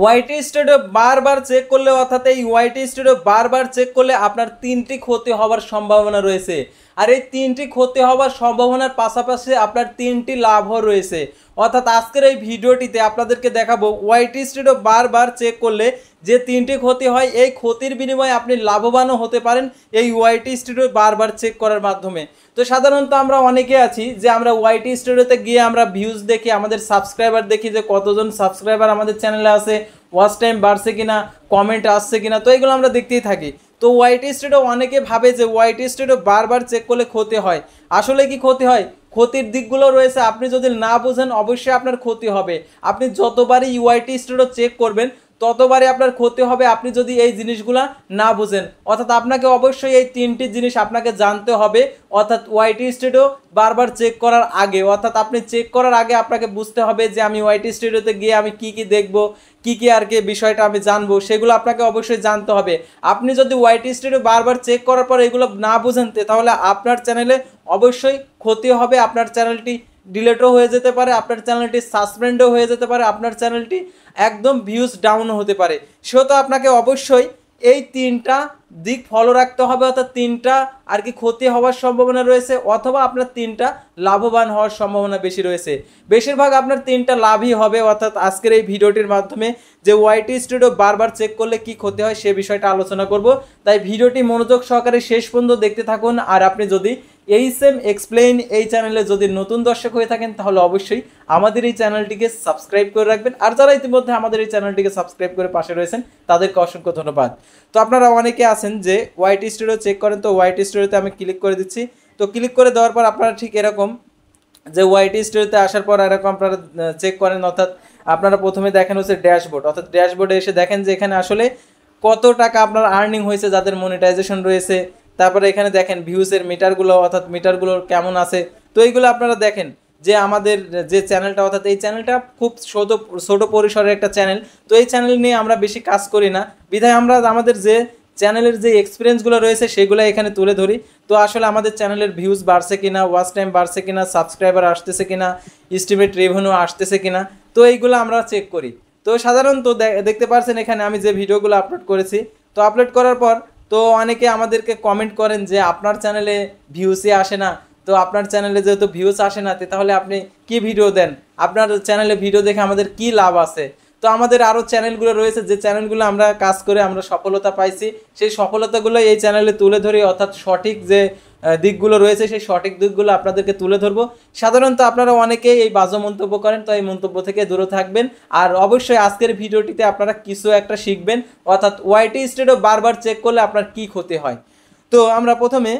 YT studio বারবার check করলে অর্থাৎ এই ওয়াইটি স্টুডিও বারবার চেক করলে আপনার 3টি ক্ষতি হওয়ার সম্ভাবনা রয়েছে। আর এই 3টি ক্ষতি হওয়ার সম্ভাবনার পাশাপাশি আপনার 3টি লাভও রয়েছে। অর্থাৎ আজকের এই ভিডিওটিতে আপনাদেরকে দেখাবো ওয়াইটি স্টুডিও বারবার চেক করলে যে 3টি ক্ষতি হয়, এই ক্ষতির বিনিময়ে আপনি লাভবানও হতে পারেন এই ওয়াইটি স্টুডিও বারবার চেক করার মাধ্যমে। তো সাধারণত আমরা অনেকে আছি যে আমরা ওয়াইটি স্টুডিওতে গিয়ে আমরা ভিউজ দেখি, আমাদের সাবস্ক্রাইবার দেখি যে কতজন সাবস্ক্রাইবার আমাদের চ্যানেলে আছে, ওয়াচ টাইম বাড়ছে কিনা, কমেন্ট আসছে কিনা, তো এগুলো আমরা দেখতেই থাকি। তো ওয়াইটি স্টুডিও অনেকে ভাবে যে ওয়াইটি স্টুডিও বারবার চেক করলে ক্ষতি হয়। আসলে কি ক্ষতি হয়? ক্ষতির দিকগুলো রয়েছে, আপনি যদি না বুঝেন অবশ্যই আপনার ক্ষতি হবে। আপনি যতবারই ওয়াইটি স্টুডিও চেক করবেন ততবারই আপনার ক্ষতি হবে আপনি যদি এই জিনিসগুলো না বুঝেন। অর্থাৎ আপনাকে অবশ্যই এই 3টি জিনিস আপনাকে জানতে হবে। অর্থাৎ ওয়াইটি স্টুডিও বারবার চেক করার আগে, অর্থাৎ আপনি চেক করার আগে আপনাকে বুঝতে হবে যে আমি ওয়াইটি স্টুডিওতে গিয়ে আমি কি কি দেখব, কি কি আর কি বিষয়টা আমি জানবো, সেগুলো আপনাকে অবশ্যই জানতে হবে। আপনি যদি ওয়াইটি স্টুডিও বারবার চেক করার পর এগুলো না বুঝেন তাহলে আপনার চ্যানেলে অবশ্যই ক্ষতি হবে। আপনার চ্যানেলটি ডিলেটও হয়ে যেতে পারে, আপনার চ্যানেলটি সাসপেন্ডও হয়ে যেতে পারে, আপনার চ্যানেলটি একদম ভিউজ ডাউন হতে পারে। সেহেতু আপনাকে অবশ্যই এই 3টা দিক ফলো রাখতে হবে। অর্থাৎ 3টা আর কি ক্ষতি হওয়ার সম্ভাবনা রয়েছে অথবা আপনার 3টা লাভবান হওয়ার সম্ভাবনা বেশি রয়েছে। বেশিরভাগ আপনার 3টা লাভই হবে। অর্থাৎ আজকের এই ভিডিওটির মাধ্যমে যে ওয়াইটি স্টুডিও বারবার চেক করলে কি ক্ষতি হয় সে বিষয়টা আলোচনা করব। তাই ভিডিওটি মনোযোগ সহকারে শেষ পর্যন্ত দেখতে থাকুন। আর আপনি যদি এইচএম এক্সপ্লেইন এই চ্যানেলে যদি নতুন দর্শক হয়ে থাকেন তাহলে অবশ্যই আমাদের এই চ্যানেলটিকে সাবস্ক্রাইব করে রাখবেন। আর যারা ইতিমধ্যে আমাদের এই চ্যানেলটিকে সাবস্ক্রাইব করে পাশে রয়েছেন তাদেরকে অসংখ্য ধন্যবাদ। তো আপনারা অনেকে আছেন যে ওয়াইটি স্টুডিও চেক করেন, তো ওয়াইটি স্টুডিওতে আমি ক্লিক করে দিচ্ছি। তো ক্লিক করে দেওয়ার পর আপনারা ঠিক এরকম যে ওয়াইটি স্টুডিওতে আসার পর এরকম আপনারা চেক করেন। অর্থাৎ আপনারা প্রথমে দেখেন হচ্ছে ড্যাশবোর্ড। অর্থাৎ ড্যাশবোর্ডে এসে দেখেন যে এখানে আসলে কত টাকা আপনার আর্নিং হয়েছে, যাদের মনিটাইজেশন রয়েছে। তারপরে এখানে দেখেন ভিউজের মিটারগুলো, অর্থাৎ মিটারগুলো কেমন আছে। তো এইগুলো আপনারা দেখেন যে আমাদের যে চ্যানেলটা, অর্থাৎ এই চ্যানেলটা খুব ছোট পরিসরের একটা চ্যানেল। তো এই চ্যানেল নিয়ে আমরা বেশি কাজ করি না, বিধায় আমরা আমাদের যে চ্যানেলের যে এক্সপিরিয়েন্সগুলো রয়েছে সেগুলো এখানে তুলে ধরি। তো আসলে আমাদের চ্যানেলের ভিউজ বাড়ছে কিনা, ওয়াচ টাইম বাড়ছে কিনা, সাবস্ক্রাইবার আসতেছে কিনা, এস্টিমেট রেভিনিউ আসতেছে কিনা, তো এইগুলো আমরা চেক করি। তো সাধারণত দেখতে পাচ্ছেন এখানে আমি যে ভিডিওগুলো আপলোড করেছি, তো আপলোড করার পর তো অনেকে আমাদেরকে কমেন্ট করেন যে আপনার চ্যানেলে ভিউসই আসে না। তো আপনার চ্যানেলে যেহেতু ভিউস আসে না তাহলে আপনি কি ভিডিও দেন, আপনার চ্যানেলে ভিডিও দেখে আমাদের কি লাভ আছে। তো আমাদের আরও চ্যানেলগুলো রয়েছে যে চ্যানেলগুলো আমরা কাজ করে আমরা সফলতা পাইছি, সেই সফলতাগুলো এই চ্যানেলে তুলে ধরি। অর্থাৎ সঠিক যে দিকগুলো রয়েছে সেই সঠিক দিকগুলো আপনাদেরকে তুলে ধরবো। সাধারণত আপনারা অনেকেই এই বাজে মন্তব্য করেন, তো এই মন্তব্য থেকে দূরে থাকবেন। আর অবশ্যই আজকের ভিডিওটিতে আপনারা কিছু একটা শিখবেন। অর্থাৎ ওয়াইটি স্টুডিও বারবার চেক করলে আপনার কি ক্ষতি হয়। তো আমরা প্রথমে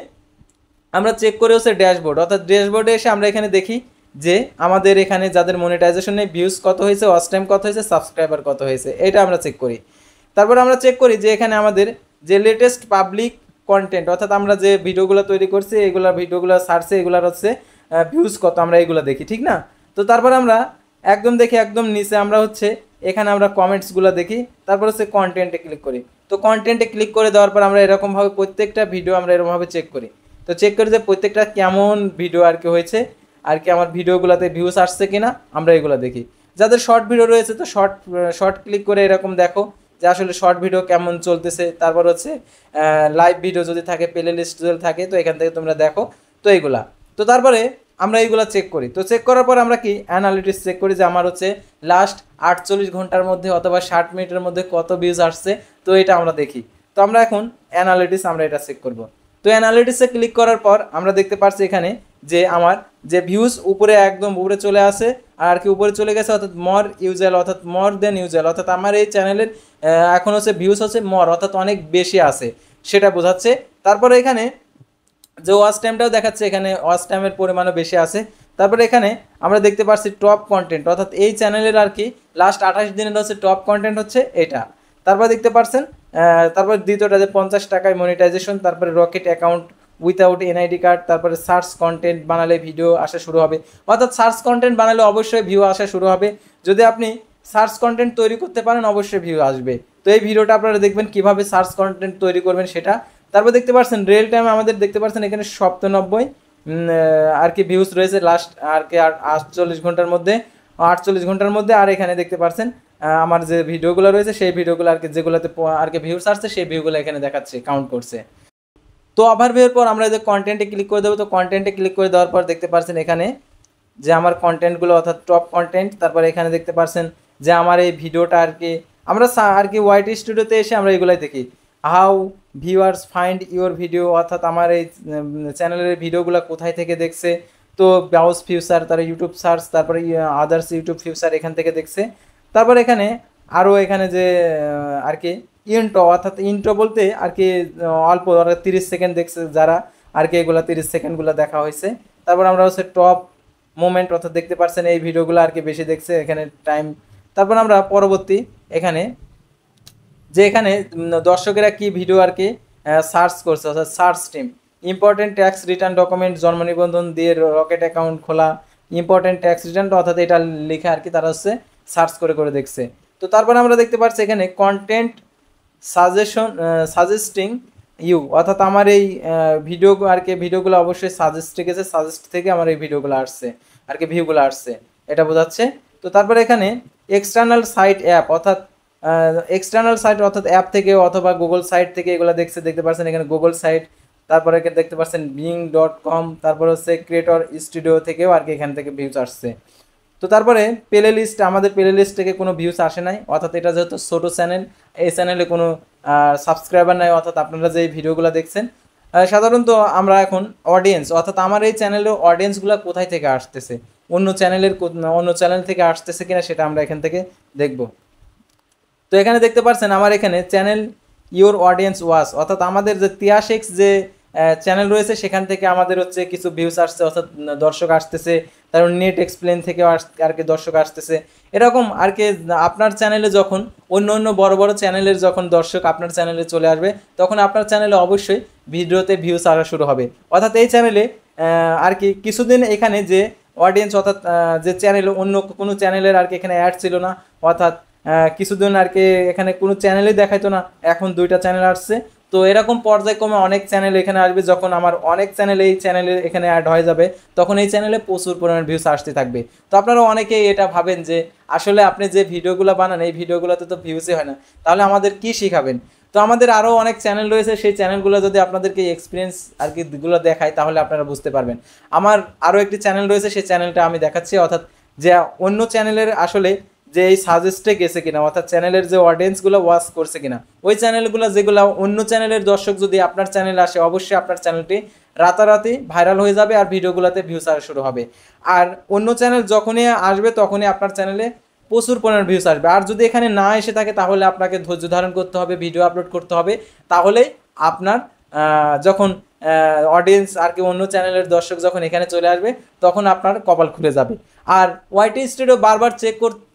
আমরা চেক করে হচ্ছে ড্যাশবোর্ড। অর্থাৎ ড্যাশবোর্ডে এসে আমরা এখানে দেখি যে আমাদের এখানে যাদের মনিটাইজেশনে ভিউজ কত হয়েছে, ওয়াচ টাইম কত হয়েছে, সাবস্ক্রাইবার কত হয়েছে, এটা আমরা চেক করি। তারপর আমরা চেক করি যে এখানে আমাদের যে লেটেস্ট পাবলিক কন্টেন্ট, অর্থাৎ আমরা যে ভিডিওগুলো তৈরি করছি এইগুলা ভিডিওগুলো সার্চে এগুলার হচ্ছে ভিউজ কত, আমরা এইগুলো দেখি, ঠিক না। তো তারপর আমরা একদম দেখি একদম নিচে আমরা হচ্ছে এখানে আমরা কমেন্টসগুলো দেখি। তারপর হচ্ছে কন্টেন্টে ক্লিক করি। তো কন্টেন্টে ক্লিক করে দেওয়ার পর আমরা এরকমভাবে প্রত্যেকটা ভিডিও আমরা এরকমভাবে চেক করি। তো চেক করি যে প্রত্যেকটা কেমন ভিডিও আর কি হয়েছে, আর কি আমার ভিডিওগুলোতে ভিউস আসছে কিনা আমরা এগুলো দেখি। যাদের শর্ট ভিডিও রয়েছে তো শর্ট ক্লিক করে এরকম দেখো যে আসলে শর্ট ভিডিও কেমন চলতেছে। তারপর হচ্ছে লাইভ ভিডিও যদি থাকে, প্লে লিস্ট যদি থাকে, তো এখান থেকে তোমরা দেখো। তো এইগুলা, তো তারপরে আমরা এইগুলা চেক করি। তো চেক করার পর আমরা কি অ্যানালিটিক্স চেক করি যে আমার হচ্ছে লাস্ট 48 ঘন্টার মধ্যে অথবা 60 মিনিটের মধ্যে কত ভিউজ আসছে, তো এটা আমরা দেখি। তো আমরা এখন অ্যানালিটিক্স আমরা এটা চেক করব। তো অ্যানালিটিক্সে ক্লিক করার পর আমরা দেখতে পাচ্ছি এখানে যে আমার যে ভিউজ উপরে একদম উপরে চলে আসে আর কি উপরে চলে গেছে, অর্থাৎ মর ইউজুয়াল, অর্থাৎ মর দেন ইউজুয়াল, অর্থাৎ আমার এই চ্যানেলের এখন হচ্ছে ভিউজ হচ্ছে মর, অর্থাৎ অনেক বেশি আছে সেটা বোঝাচ্ছে। তারপরে এখানে যে ওয়াচ টাইমটাও দেখাচ্ছে, এখানে ওয়াচ টাইমের পরিমাণও বেশি আছে। তারপরে এখানে আমরা দেখতে পাচ্ছি টপ কন্টেন্ট, অর্থাৎ এই চ্যানেলের আর কি লাস্ট 28 দিনের হচ্ছে টপ কন্টেন্ট হচ্ছে এটা। তারপর দেখতে পাচ্ছেন তারপর দ্বিতীয়টা যে 50 টাকায় মনিটাইজেশন, তারপরে rocket account without NID card, তারপরে সার্চ কন্টেন্ট বানালে ভিডিও আসা শুরু হবে। অর্থাৎ সার্চ কন্টেন্ট বানালে অবশ্যই ভিউ আসা শুরু হবে। যদি আপনি সার্চ কন্টেন্ট তৈরি করতে পারেন অবশ্যই ভিউ আসবে। তো এই ভিডিওটা আপনারা দেখবেন কিভাবে সার্চ কন্টেন্ট তৈরি করবেন সেটা। তারপর দেখতে পাচ্ছেন রিয়েল টাইম আমাদের দেখতে পাচ্ছেন এখানে 97 আর কি ভিউজ রয়েছে লাস্ট আর কি 48 ঘন্টার মধ্যে, 48 ঘন্টার মধ্যে। আর এখানে দেখতে পাচ্ছেন আমার যে ভিডিওগুলো রয়েছে সেই ভিডিওগুলো আর কি যেগুলোতে আর কি ভিউস আসছে সেই ভিউগুলো এখানে দেখাচ্ছে, কাউন্ট করছে। তো ওভারভিউর পর আমরা যে কন্টেন্টে ক্লিক করে দেবো, তো কন্টেন্টে ক্লিক করে দেওয়ার পর দেখতে পাচ্ছেন এখানে যে আমার কন্টেন্টগুলো অর্থাৎ টপ কন্টেন্ট, তারপরে এখানে দেখতে পাচ্ছেন যে আমার এই ভিডিওটা আর কি আমরা আর কি ওয়াইটি স্টুডিওতে এসে আমরা এগুলাই দেখি, how viewers find your video, অর্থাৎ আমার এই চ্যানেলের ভিডিওগুলো কোথায় থেকে দেখছে। তো ব্রাউজ ফিউচার, তারপরে ইউটিউব সার্চ, তারপরে আদার্স ইউটিউব ফিউচার এখান থেকে দেখছে। তারপর এখানে আরও এখানে যে আর কি ইন্ট্রো, অর্থাৎ ইন্ট্রো বলতে আর কি অল্প 30 সেকেন্ড দেখছে যারা আর কি, এগুলো 30 সেকেন্ডগুলো দেখা হয়েছে। তারপর আমরা হচ্ছে টপ মোমেন্ট, অর্থাৎ দেখতে পাচ্ছেন এই ভিডিওগুলো আর কি বেশি দেখছে এখানে টাইম। তারপর আমরা পরবর্তী এখানে যে এখানে দর্শকেরা কি ভিডিও আর কি সার্চ করছে, অর্থাৎ search team important tax return document, জন্ম নিবন্ধন দিয়ে রকেট অ্যাকাউন্ট খোলা, ইম্পর্টেন্ট ট্যাক্স রিটার্ন, অর্থাৎ এটা লিখে আর কি তারা হচ্ছে সার্চ করে করে দেখছে। তো তারপরে আমরা দেখতে পাচ্ছি এখানে কন্টেন্ট সাজেস্টিং ইউ, অর্থাৎ আমার এই ভিডিও আর কি ভিডিওগুলো অবশ্যই সাজেস্ট গেছে, সাজেস্ট থেকে আমার এই ভিডিওগুলো আসছে আর কি, ভিউগুলো আসছে, এটা বোঝাচ্ছে। তো তারপরে এখানে এক্সটার্নাল সাইট অ্যাপ, অর্থাৎ এক্সটার্নাল সাইট অর্থাৎ অ্যাপ থেকে অথবা গুগল সাইট থেকে এগুলো দেখছে, দেখতে পাচ্ছেন এখানে গুগল সাইট, তারপরে দেখতে পাচ্ছেন bing.com, তারপর হচ্ছে ক্রিয়েটর স্টুডিও থেকেও আর কি এখান থেকে ভিউজ আসছে। তো তারপরে প্লে লিস্ট, আমাদের প্লে লিস্ট থেকে কোনো ভিউজ আসে নাই, অর্থাৎ এটা যেহেতু ছোটো চ্যানেল, এই চ্যানেলে কোনো সাবস্ক্রাইবার নাই, অর্থাৎ আপনারা যে ভিডিওগুলো দেখছেন সাধারণত আমরা এখন অডিয়েন্স, অর্থাৎ আমার এই চ্যানেলের অডিয়েন্সগুলো কোথায় থেকে আসতেছে, অন্য চ্যানেল থেকে আসতেছে কিনা সেটা আমরা এখান থেকে দেখব। তো এখানে দেখতে পাচ্ছেন আমার এখানে চ্যানেল ইওর অডিয়েন্স ওয়াচ, অর্থাৎ আমাদের যে তিয়াসিক্স যে চ্যানেল রয়েছে সেখান থেকে আমাদের হচ্ছে কিছু ভিউস আসছে, অর্থাৎ দর্শক আসতেছে। তারপর নেট এক্সপ্লেন থেকেও আর কি দর্শক আসতেছে। এরকম আর কি আপনার চ্যানেলে যখন অন্য বড় বড় চ্যানেলের যখন দর্শক আপনার চ্যানেলে চলে আসবে, তখন আপনার চ্যানেলে অবশ্যই ভিডিওতে ভিউস আসা শুরু হবে। অর্থাৎ এই চ্যানেলে আর কি কিছুদিন এখানে যে অডিয়েন্স, অর্থাৎ যে চ্যানেলে অন্য কোনো চ্যানেলের আর কি এখানে অ্যাড ছিল না, অর্থাৎ কিছুদিন আর কি এখানে কোনো চ্যানেলই দেখাইতো না, এখন 2টা চ্যানেল আসছে। তো এরকম পর্যায়ক্রমে অনেক চ্যানেল এখানে আসবে, যখন আমার অনেক চ্যানেল এই চ্যানেলে এখানে অ্যাড হয়ে যাবে তখন এই চ্যানেলে প্রচুর পরিমাণ ভিউস আসতে থাকবে। তো আপনারা অনেকেই এটা ভাবেন যে আসলে আপনি যে ভিডিওগুলো বানান এই ভিডিওগুলোতে তো ভিউসই হয় না, তাহলে আমাদের কি শেখাবেন। তো আমাদের আরও অনেক চ্যানেল রয়েছে, সেই চ্যানেলগুলো যদি আপনাদেরকে এক্সপিরিয়েন্স আর কি গুলো দেখায় তাহলে আপনারা বুঝতে পারবেন। আমার আরও একটি চ্যানেল রয়েছে, সেই চ্যানেলটা আমি দেখাচ্ছি, অর্থাৎ যে অন্য চ্যানেলের আসলে যে এই সাজেস্টে গেছে কিনা, অর্থাৎ চ্যানেলের যে অডিয়েন্সগুলো ওয়াচ করছে কিনা, ওই চ্যানেলগুলো যেগুলো অন্য চ্যানেলের দর্শক যদি আপনার চ্যানেলে আসে অবশ্যই আপনার চ্যানেলটি রাতারাতি ভাইরাল হয়ে যাবে আর ভিডিওগুলোতে ভিউস আসা শুরু হবে। আর অন্য চ্যানেল যখনই আসবে তখনই আপনার চ্যানেলে প্রচুর পরিমাণ ভিউস আসবে। আর যদি এখানে না এসে থাকে তাহলে আপনাকে ধৈর্য ধারণ করতে হবে, ভিডিও আপলোড করতে হবে, তাহলে আপনার যখন অডিয়েন্স আর কি অন্য চ্যানেলের দর্শক যখন এখানে চলে আসবে তখন আপনার কপাল খুলে যাবে। আর ওয়াইটি স্টুডিও বারবার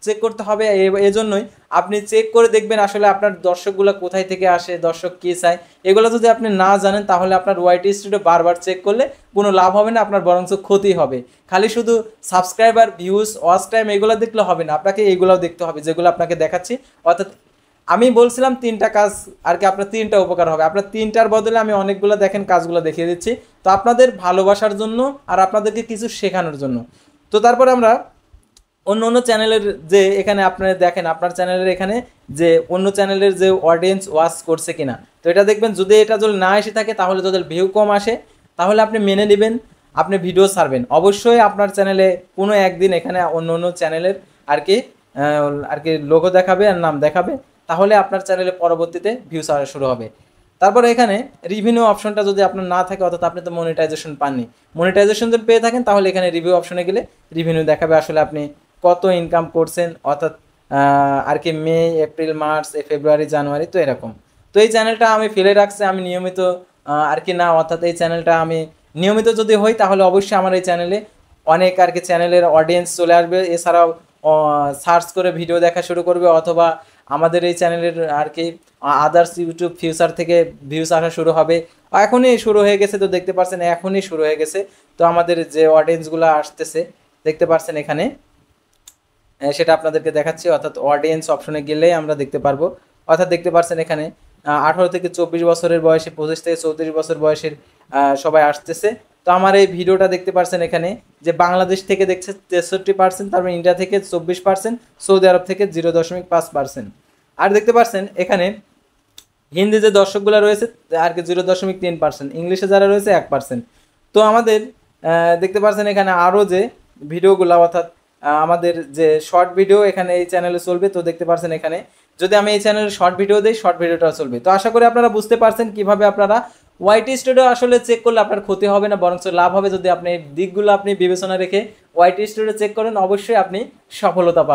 চেক করতে হবে, এজন্যই আপনি চেক করে দেখবেন আসলে আপনার দর্শকগুলো কোথায় থেকে আসে, দর্শক কী চায়। এগুলো যদি আপনি না জানেন তাহলে আপনার ওয়াইটি স্টুডিও বারবার চেক করলে কোনো লাভ হবে না, আপনার বরঞ্চ ক্ষতি হবে। খালি শুধু সাবস্ক্রাইবার, ভিউজ, ওয়াচ টাইম এগুলো দেখলে হবে না, আপনাকে এইগুলোও দেখতে হবে যেগুলো আপনাকে দেখাচ্ছি। অর্থাৎ আমি বলছিলাম 3টা কাজ আর কি আপনার 3টা উপকার হবে, আপনার 3টার বদলে আমি অনেকগুলো দেখেন কাজগুলো দেখিয়ে দিচ্ছি, তো আপনাদের ভালোবাসার জন্য আর আপনাদেরকে কিছু শেখানোর জন্য। তো তারপরে আমরা অন্য চ্যানেলের যে এখানে আপনারা দেখেন আপনার চ্যানেলের এখানে যে অন্য চ্যানেলের যে অডিয়েন্স ওয়াচ করছে কিনা, তো এটা দেখবেন যদি এটা যদি না এসে থাকে তাহলে যদি ভিউ কম আসে তাহলে আপনি মেনে নেবেন, আপনি ভিডিও ছাড়বেন। অবশ্যই আপনার চ্যানেলে কোনো একদিন এখানে অন্য চ্যানেলের আর কি লোগো দেখাবে আর নাম দেখাবে, তাহলে আপনার চ্যানেলে পরবর্তীতে ভিউস আসা শুরু হবে। তারপরে এখানে রিভিনিউ অপশনটা যদি আপনার না থাকে, অর্থাৎ আপনি তো মনিটাইজেশন পাননি, মনিটাইজেশন যদি পেয়ে থাকেন তাহলে এখানে রিভিউ অপশনে গেলে রিভিনিউ দেখাবে আসলে আপনি কত ইনকাম করছেন, অর্থাৎ আর কি মে, এপ্রিল, মার্চ, ফেব্রুয়ারি, জানুয়ারি, তো এরকম। তো এই চ্যানেলটা আমি ফেলে রাখছি, আমি নিয়মিত আর কি না, অর্থাৎ এই চ্যানেলটা আমি নিয়মিত যদি হই তাহলে অবশ্যই আমার এই চ্যানেলে অনেক আর কি চ্যানেলের অডিয়েন্স চলে আসবে, এছাড়াও সার্চ করে ভিডিও দেখা শুরু করবে, অথবা আমাদের এই চ্যানেলের আর কি আদার্স ইউটিউব ফিউচার থেকে ভিউস আসা শুরু হবে। এখনই শুরু হয়ে গেছে, তো দেখতে পাচ্ছেন এখনই শুরু হয়ে গেছে। তো আমাদের যে অডিয়েন্সগুলো আসতেছে দেখতে পাচ্ছেন এখানে, সেটা আপনাদেরকে দেখাচ্ছি, অর্থাৎ অডিয়েন্স অপশনে গেলেই আমরা দেখতে পারবো। অর্থাৎ দেখতে পাচ্ছেন এখানে 18 থেকে 24 বছরের বয়সে, 25 থেকে 34 বছর বয়সের সবাই আসতেছে। তো আমার এই ভিডিওটা দেখতে পারছেন এখানে যে বাংলাদেশ থেকে দেখছে 63%, তারপর ইন্ডিয়া থেকে 24%, সৌদি আরব থেকে 0.5%। আর দেখতে পারছেন এখানে হিন্দি যে দর্শকগুলো রয়েছে আর কি 0.3%, ইংলিশে যারা রয়েছে 1%। তো আমাদের দেখতে পাচ্ছেন এখানে আরও যে ভিডিওগুলো অর্থাৎ আমাদের যে শর্ট ভিডিও এখানে এই চ্যানেলে চলবে। তো দেখতে পাচ্ছেন এখানে যদি আমি এই চ্যানেলে শর্ট ভিডিও দিই, শর্ট ভিডিওটা চলবে। তো আশা করি আপনারা বুঝতে পারছেন কিভাবে আপনারা ওয়াইটি স্টুডিও আসলে চেক করলে আপনার ক্ষতি হবে না, বরঞ্চ লাভ হবে। যদি আপনি এই দিকগুলো আপনি বিবেচনা রেখে ওয়াইটি স্টুডিও চেক করেন, অবশ্যই আপনি সফলতা পাবেন।